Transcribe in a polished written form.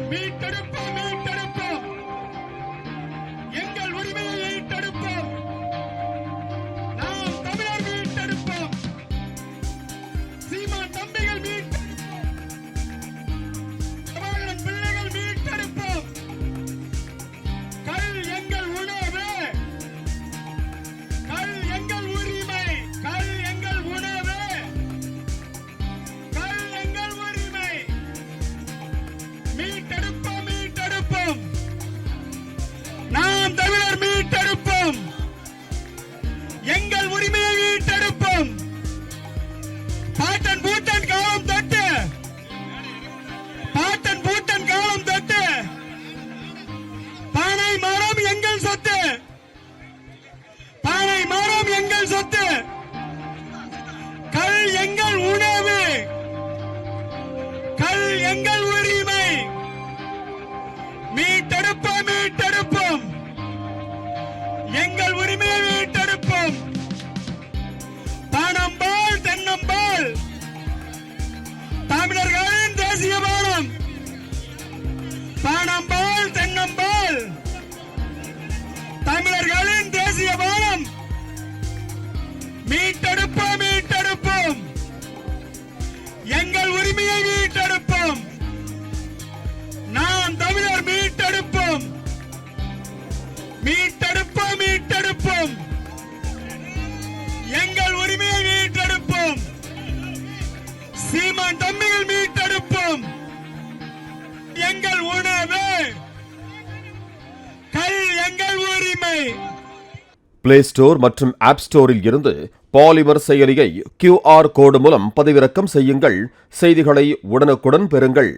மீட்டெடுப்போம் மீட்டெடுப்போம் எங்கள் உரிமையை மீட்டெடுப்போம். நாம் தமிழர் மீட்டெடுப்போம். சீமான் தம்பிகள் மீட்டெடுப்போம். பிரபாகரன் பிள்ளைகள் மீட்டெடுப்போம். கல் எங்கள் உணவு, கல் எங்கள் உரிமை, கல் எங்கள் உணவு, கல் எங்கள் உரிமை. மீட்டெடுப்போம் மீட்டெடுப்போம். நாம் தமிழர் மீட்டெடுப்போம். எங்கள் உரிமையை மீட்டெடுப்போம். பாட்டன் பூட்டன் காலம் தொட்டு, பாட்டன் பூட்டன் காலம் தொட்டு பானை மரம் எங்கள் சொத்து, பானை மரம் எங்கள் சொத்து, கல் எங்கள் உணவு, கல் எங்கள் உரிமை. மீட்டெடுப்போம் மீட்டெடுப்போம். எங்கள் உரிமையை மீட்டெடுப்போம். பானம்பால் தென்னம்பால் தமிழர்களின் தேசிய பானம். பானம்பால் தென்னம்பால் தமிழர்களின் தேசிய பானம். மீட்டெடுப்போம் மீட்டெடுப்போம். எங்கள் உரிமையை மீட்டெடுப்போம். நாம் தமிழர் மீட்டெடுப்போம். மீட்டெடுப்போம் மீட்டெடுப்போம். எங்கள் உரிமையை மீட்டெடுப்போம். சீமான் தம்பிகள் மீட்டெடுப்போம். எங்கள் உணவு, கல் எங்கள் உரிமை. பிளே ஸ்டோர் மற்றும் ஆப் ஸ்டோரில் இருந்து பாலிமர் செயலியை QR கோடு மூலம் பதிவிறக்கம் செய்யுங்கள். செய்திகளை உடனுக்குடன் பெறுங்கள்.